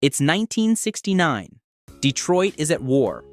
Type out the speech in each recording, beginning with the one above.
It's 1969. Detroit is at war,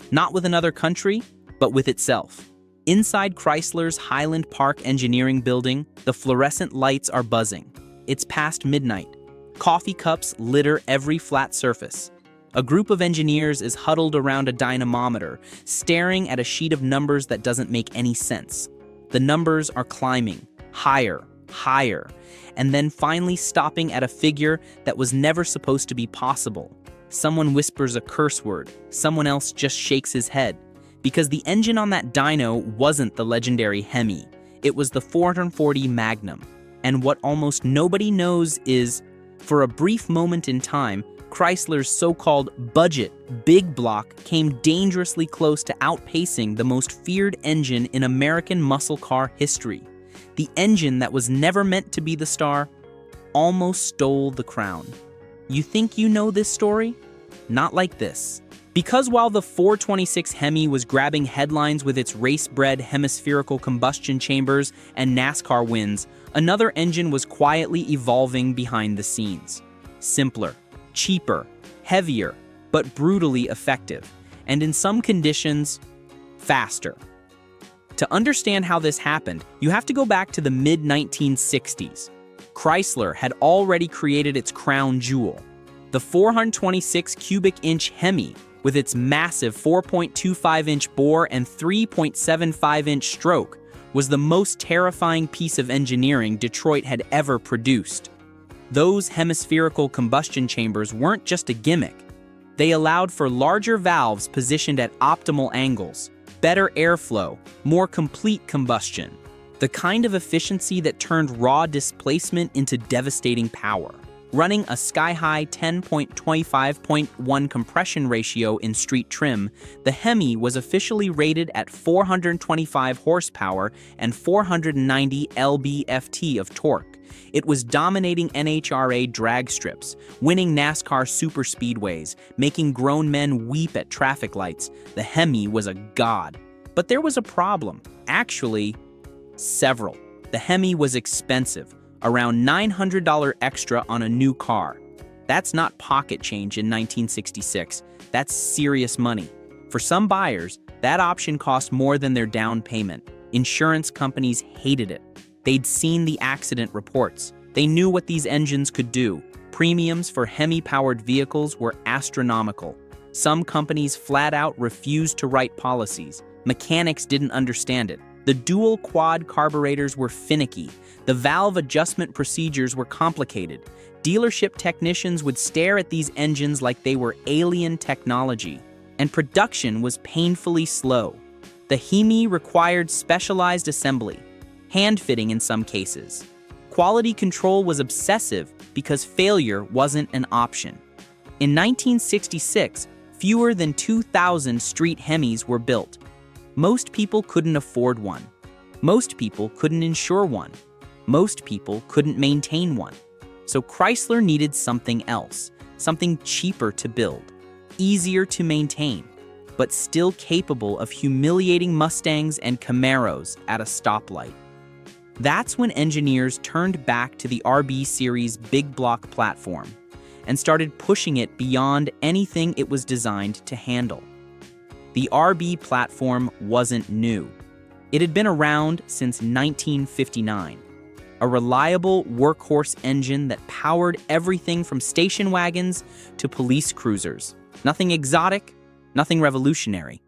not with another country, but with itself. Inside Chrysler's Highland Park engineering building, the fluorescent lights are buzzing. It's past midnight. Coffee cups litter every flat surface. A group of engineers is huddled around a dynamometer, staring at a sheet of numbers that doesn't make any sense. The numbers are climbing, higher, higher, and then finally stopping at a figure that was never supposed to be possible. Someone whispers a curse word, someone else just shakes his head. Because the engine on that dyno wasn't the legendary HEMI, it was the 440 Magnum. And what almost nobody knows is, for a brief moment in time, Chrysler's so-called budget big block came dangerously close to outpacing the most feared engine in American muscle car history. The engine that was never meant to be the star almost stole the crown. You think you know this story? Not like this. Because while the 426 HEMI was grabbing headlines with its race-bred hemispherical combustion chambers and NASCAR wins, another engine was quietly evolving behind the scenes. Simpler, cheaper, heavier, but brutally effective, and in some conditions, faster. To understand how this happened, you have to go back to the mid-1960s. Chrysler had already created its crown jewel, the 426 cubic inch HEMI, with its massive 4.25-inch bore and 3.75-inch stroke, was the most terrifying piece of engineering Detroit had ever produced. Those hemispherical combustion chambers weren't just a gimmick. They allowed for larger valves positioned at optimal angles, better airflow, more complete combustion, the kind of efficiency that turned raw displacement into devastating power. Running a sky-high 10.25.1 compression ratio in street trim, the HEMI was officially rated at 425 horsepower and 490 lb-ft of torque. It was dominating NHRA drag strips, winning NASCAR superspeedways, making grown men weep at traffic lights. The HEMI was a god. But there was a problem. Actually, several. The HEMI was expensive. Around $900 extra on a new car. That's not pocket change in 1966. That's serious money. For some buyers, that option cost more than their down payment. Insurance companies hated it. They'd seen the accident reports. They knew what these engines could do. Premiums for HEMI-powered vehicles were astronomical. Some companies flat out refused to write policies. Mechanics didn't understand it. The dual quad carburetors were finicky. The valve adjustment procedures were complicated. Dealership technicians would stare at these engines like they were alien technology. And production was painfully slow. The HEMI required specialized assembly, hand-fitting in some cases. Quality control was obsessive because failure wasn't an option. In 1966, fewer than 2,000 street HEMIs were built. Most people couldn't afford one. Most people couldn't insure one. Most people couldn't maintain one. So Chrysler needed something else, something cheaper to build, easier to maintain, but still capable of humiliating Mustangs and Camaros at a stoplight. That's when engineers turned back to the RB Series big block platform and started pushing it beyond anything it was designed to handle. The RB platform wasn't new. It had been around since 1959. A reliable workhorse engine that powered everything from station wagons to police cruisers. Nothing exotic, nothing revolutionary.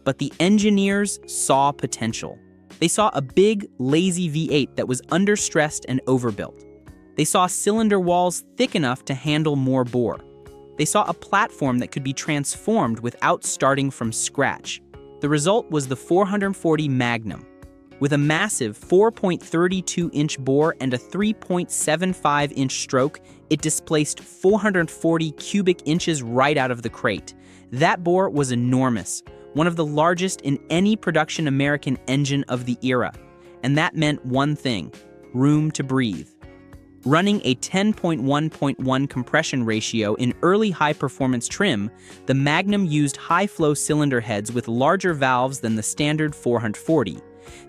But the engineers saw potential. They saw a big, lazy V8 that was understressed and overbuilt. They saw cylinder walls thick enough to handle more bore. They saw a platform that could be transformed without starting from scratch. The result was the 440 Magnum. With a massive 4.32-inch bore and a 3.75-inch stroke, it displaced 440 cubic inches right out of the crate. That bore was enormous, one of the largest in any production American engine of the era. And that meant one thing: room to breathe. Running a 10.1.1 compression ratio in early high-performance trim, the Magnum used high-flow cylinder heads with larger valves than the standard 440.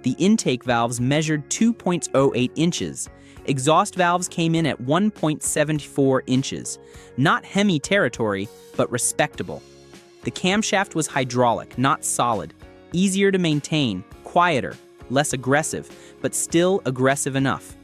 The intake valves measured 2.08 inches, Exhaust valves came in at 1.74 inches. Not HEMI territory, but respectable. The camshaft was hydraulic, not solid. Easier to maintain, quieter, less aggressive, but still aggressive enough.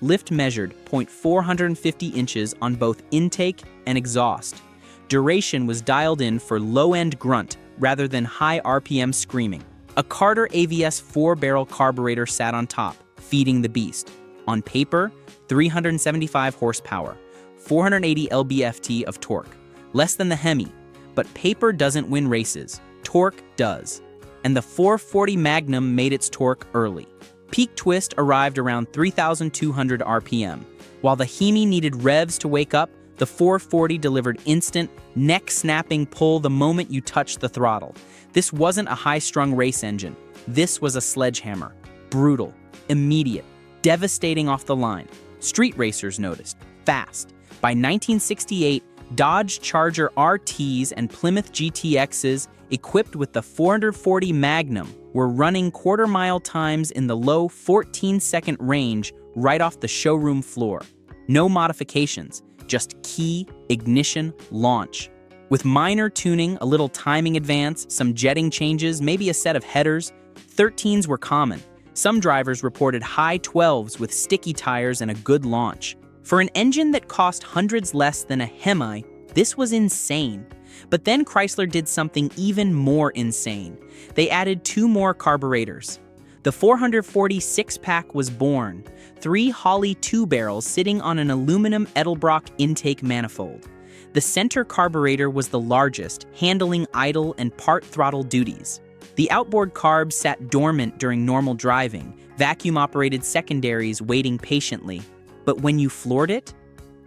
Lift measured 0.450 inches on both intake and exhaust. Duration was dialed in for low-end grunt rather than high RPM screaming. A Carter AVS 4-barrel carburetor sat on top, feeding the beast. On paper, 375 horsepower, 480 lb-ft of torque. Less than the HEMI, but paper doesn't win races. Torque does. And the 440 Magnum made its torque early. Peak twist arrived around 3,200 RPM. While the HEMI needed revs to wake up, the 440 delivered instant, neck-snapping pull the moment you touched the throttle. This wasn't a high-strung race engine. This was a sledgehammer. Brutal, immediate, devastating off the line. Street racers noticed. Fast. By 1968, Dodge Charger RTs and Plymouth GTXs equipped with the 440 Magnum were running quarter-mile times in the low 14-second range right off the showroom floor. No modifications, just key, ignition, launch. With minor tuning, a little timing advance, some jetting changes, maybe a set of headers, 13s were common. Some drivers reported high 12s with sticky tires and a good launch. For an engine that cost hundreds less than a HEMI, this was insane. But then Chrysler did something even more insane. They added 2 more carburetors. The 440 six-pack was born, 3 Holley 2-barrels sitting on an aluminum Edelbrock intake manifold. The center carburetor was the largest, handling idle and part throttle duties. The outboard carb sat dormant during normal driving, vacuum-operated secondaries waiting patiently. But when you floored it,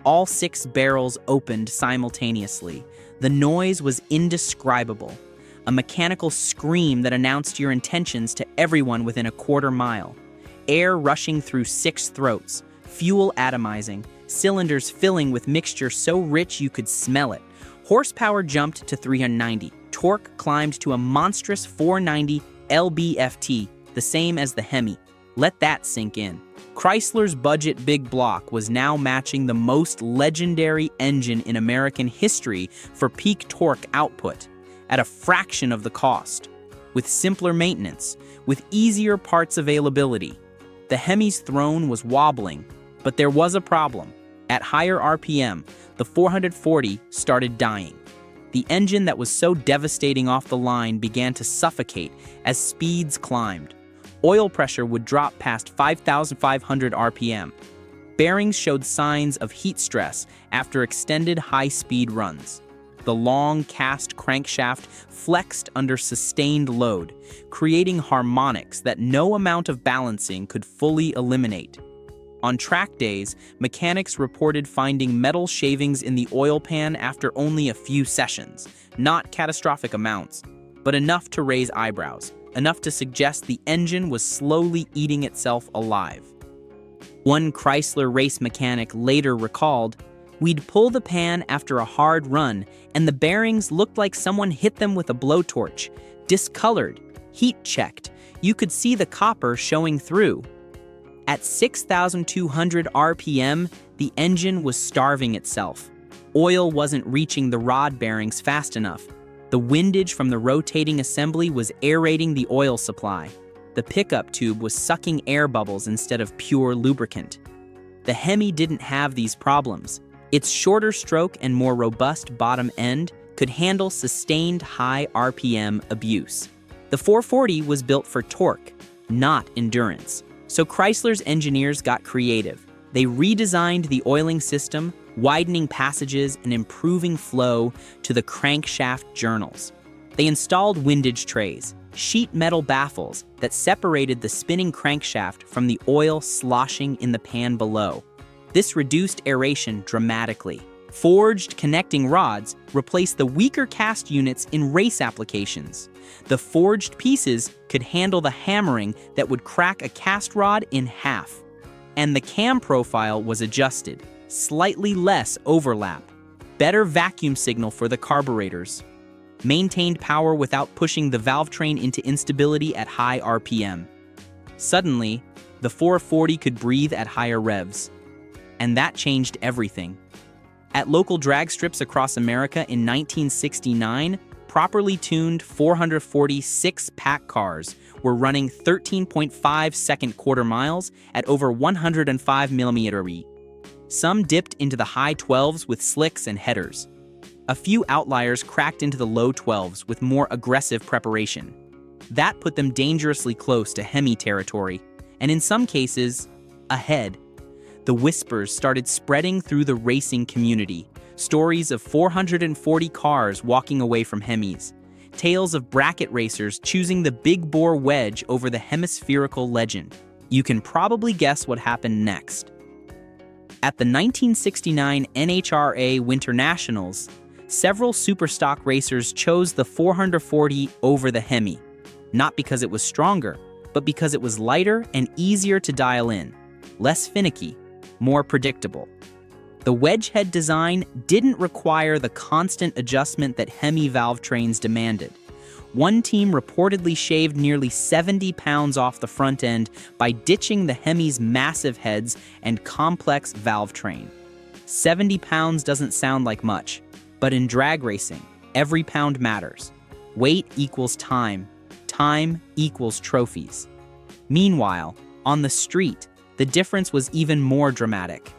all 6 barrels opened simultaneously. The noise was indescribable, a mechanical scream that announced your intentions to everyone within a quarter mile. Air rushing through 6 throats, fuel atomizing, cylinders filling with mixture so rich you could smell it. Horsepower jumped to 390. Torque climbed to a monstrous 490 lb-ft, the same as the HEMI. Let that sink in. Chrysler's budget big block was now matching the most legendary engine in American history for peak torque output, at a fraction of the cost, with simpler maintenance, with easier parts availability. The HEMI's throne was wobbling, but there was a problem. At higher RPM, the 440 started dying. The engine that was so devastating off the line began to suffocate as speeds climbed. Oil pressure would drop past 5,500 RPM. Bearings showed signs of heat stress after extended high-speed runs. The long, cast crankshaft flexed under sustained load, creating harmonics that no amount of balancing could fully eliminate. On track days, mechanics reported finding metal shavings in the oil pan after only a few sessions. Not catastrophic amounts, but enough to raise eyebrows. Enough to suggest the engine was slowly eating itself alive. One Chrysler race mechanic later recalled, "We'd pull the pan after a hard run, and the bearings looked like someone hit them with a blowtorch. Discolored, heat-checked. You could see the copper showing through." At 6,200 RPM, the engine was starving itself. Oil wasn't reaching the rod bearings fast enough. The windage from the rotating assembly was aerating the oil supply. The pickup tube was sucking air bubbles instead of pure lubricant. The HEMI didn't have these problems. Its shorter stroke and more robust bottom end could handle sustained high RPM abuse. The 440 was built for torque, not endurance. So Chrysler's engineers got creative. They redesigned the oiling system, widening passages and improving flow to the crankshaft journals. They installed windage trays, sheet metal baffles that separated the spinning crankshaft from the oil sloshing in the pan below. This reduced aeration dramatically. Forged connecting rods replaced the weaker cast units in race applications. The forged pieces could handle the hammering that would crack a cast rod in half. And the cam profile was adjusted. Slightly less overlap, better vacuum signal for the carburetors, maintained power without pushing the valve train into instability at high RPM. Suddenly, The 440 could breathe at higher revs. And that changed everything. At local drag strips across America in 1969, properly tuned 440 six-pack cars were running 13.5-second quarter miles at over 105 mm. Some dipped into the high 12s with slicks and headers. A few outliers cracked into the low 12s with more aggressive preparation. That put them dangerously close to HEMI territory, and in some cases, ahead. The whispers started spreading through the racing community. Stories of 440 cars walking away from HEMIs. Tales of bracket racers choosing the big bore wedge over the hemispherical legend. You can probably guess what happened next. At the 1969 NHRA Winter Nationals, several superstock racers chose the 440 over the HEMI. Not because it was stronger, but because it was lighter and easier to dial in. Less finicky, more predictable. The wedge head design didn't require the constant adjustment that HEMI valve trains demanded. One team reportedly shaved nearly 70 pounds off the front end by ditching the HEMI's massive heads and complex valve train. 70 pounds doesn't sound like much, but in drag racing, every pound matters. Weight equals time. Time equals trophies. Meanwhile, on the street, the difference was even more dramatic.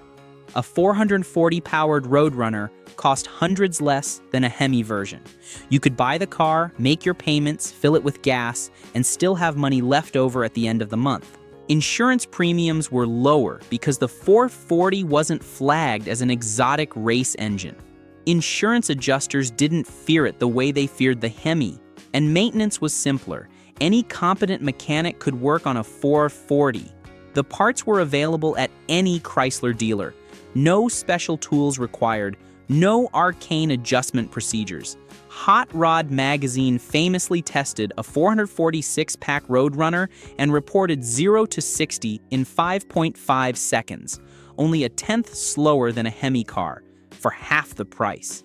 A 440-powered Roadrunner cost hundreds less than a HEMI version. You could buy the car, make your payments, fill it with gas, and still have money left over at the end of the month. Insurance premiums were lower because the 440 wasn't flagged as an exotic race engine. Insurance adjusters didn't fear it the way they feared the HEMI, and maintenance was simpler. Any competent mechanic could work on a 440. The parts were available at any Chrysler dealer. No special tools required, no arcane adjustment procedures. Hot Rod Magazine famously tested a 446-pack Roadrunner and reported 0 to 60 in 5.5 seconds, only a tenth slower than a HEMI car, for half the price.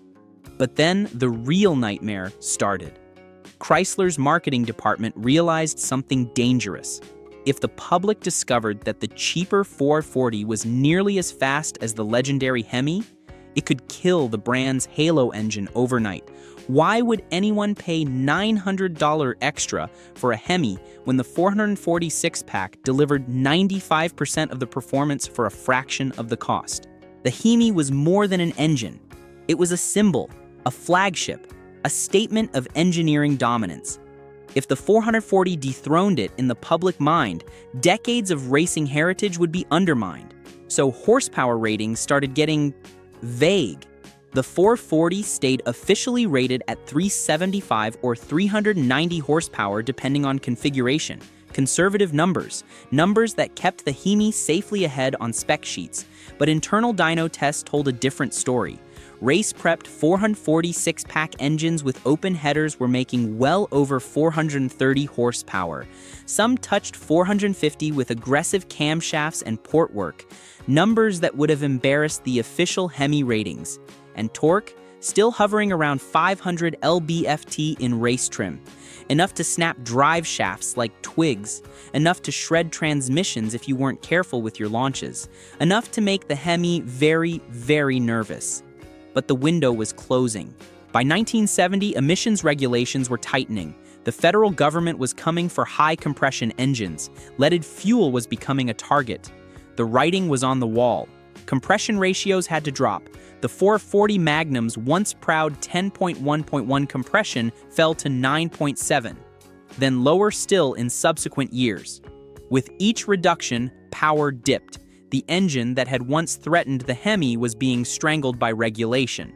But then the real nightmare started. Chrysler's marketing department realized something dangerous. If the public discovered that the cheaper 440 was nearly as fast as the legendary HEMI, it could kill the brand's Halo engine overnight. Why would anyone pay $900 extra for a HEMI when the 446-pack delivered 95% of the performance for a fraction of the cost? The HEMI was more than an engine. It was a symbol, a flagship, a statement of engineering dominance. If the 440 dethroned it in the public mind, decades of racing heritage would be undermined. So horsepower ratings started getting vague. The 440 stayed officially rated at 375 or 390 horsepower depending on configuration. Conservative numbers that kept the HEMI safely ahead on spec sheets. But internal dyno tests told a different story. Race-prepped 446-pack engines with open headers were making well over 430 horsepower. Some touched 450 with aggressive camshafts and port work, numbers that would have embarrassed the official HEMI ratings. And torque, still hovering around 500 lb-ft in race trim. Enough to snap drive shafts like twigs, enough to shred transmissions if you weren't careful with your launches, enough to make the HEMI very, very nervous. But the window was closing. By 1970, emissions regulations were tightening. The federal government was coming for high-compression engines. Leaded fuel was becoming a target. The writing was on the wall. Compression ratios had to drop. The 440 Magnum's once proud 10.1.1 compression fell to 9.7, then lower still in subsequent years. With each reduction, power dipped. The engine that had once threatened the HEMI was being strangled by regulation.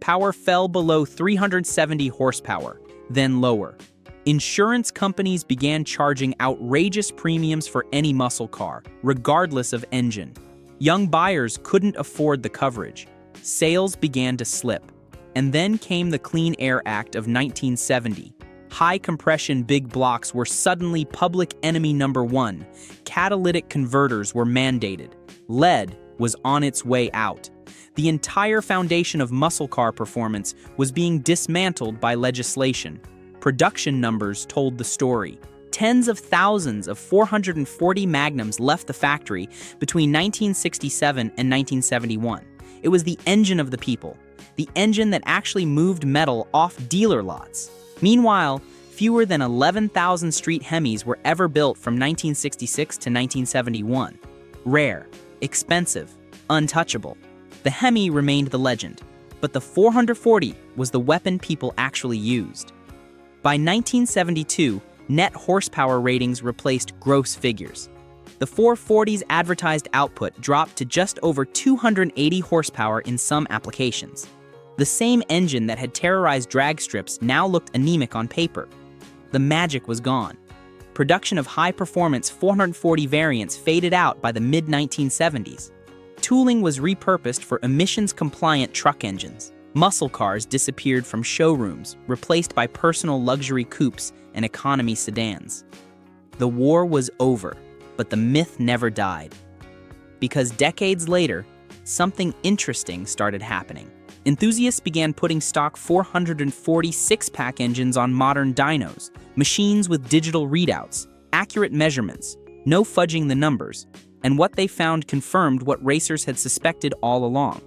Power fell below 370 horsepower, then lower. Insurance companies began charging outrageous premiums for any muscle car, regardless of engine. Young buyers couldn't afford the coverage. Sales began to slip. And then came the Clean Air Act of 1970. High-compression big blocks were suddenly public enemy number one. Catalytic converters were mandated. Lead was on its way out. The entire foundation of muscle car performance was being dismantled by legislation. Production numbers told the story. Tens of thousands of 440 Magnums left the factory between 1967 and 1971. It was the engine of the people, the engine that actually moved metal off dealer lots. Meanwhile, fewer than 11,000 street HEMIs were ever built from 1966 to 1971. Rare, expensive, untouchable. The HEMI remained the legend, but the 440 was the weapon people actually used. By 1972, net horsepower ratings replaced gross figures. The 440's advertised output dropped to just over 280 horsepower in some applications. The same engine that had terrorized drag strips now looked anemic on paper. The magic was gone. Production of high-performance 440 variants faded out by the mid-1970s. Tooling was repurposed for emissions-compliant truck engines. Muscle cars disappeared from showrooms, replaced by personal luxury coupes and economy sedans. The war was over, but the myth never died. Because decades later, something interesting started happening. Enthusiasts began putting stock 440 six-pack engines on modern dynos, machines with digital readouts, accurate measurements, no fudging the numbers, and what they found confirmed what racers had suspected all along.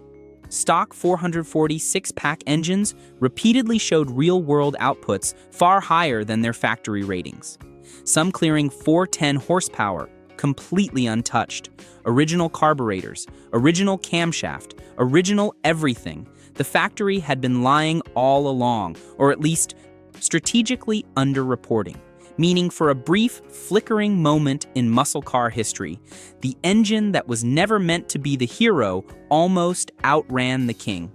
Stock 440 six-pack engines repeatedly showed real-world outputs far higher than their factory ratings. Some clearing 410 horsepower, completely untouched. Original carburetors, original camshaft, original everything. The factory had been lying all along, or at least strategically underreporting. Meaning for a brief, flickering moment in muscle car history, the engine that was never meant to be the hero almost outran the king.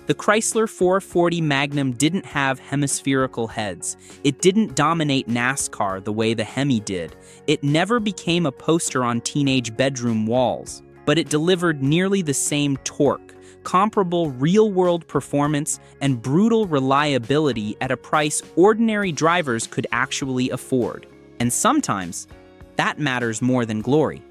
The Chrysler 440 Magnum didn't have hemispherical heads. It didn't dominate NASCAR the way the HEMI did. It never became a poster on teenage bedroom walls. But it delivered nearly the same torque, comparable real-world performance, and brutal reliability at a price ordinary drivers could actually afford. And sometimes, that matters more than glory.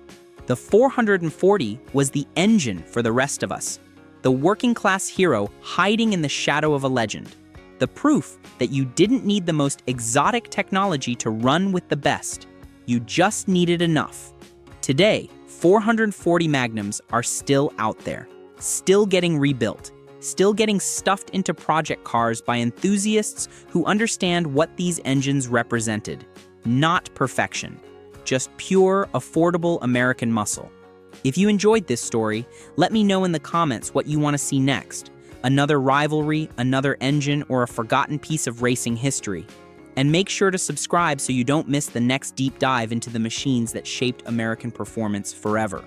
The 440 was the engine for the rest of us, the working-class hero hiding in the shadow of a legend, the proof that you didn't need the most exotic technology to run with the best. You just needed enough. Today, 440 Magnums are still out there, still getting rebuilt, still getting stuffed into project cars by enthusiasts who understand what these engines represented. Not perfection, just pure, affordable American muscle. If you enjoyed this story, let me know in the comments what you want to see next. Another rivalry, another engine, or a forgotten piece of racing history. And make sure to subscribe so you don't miss the next deep dive into the machines that shaped American performance forever.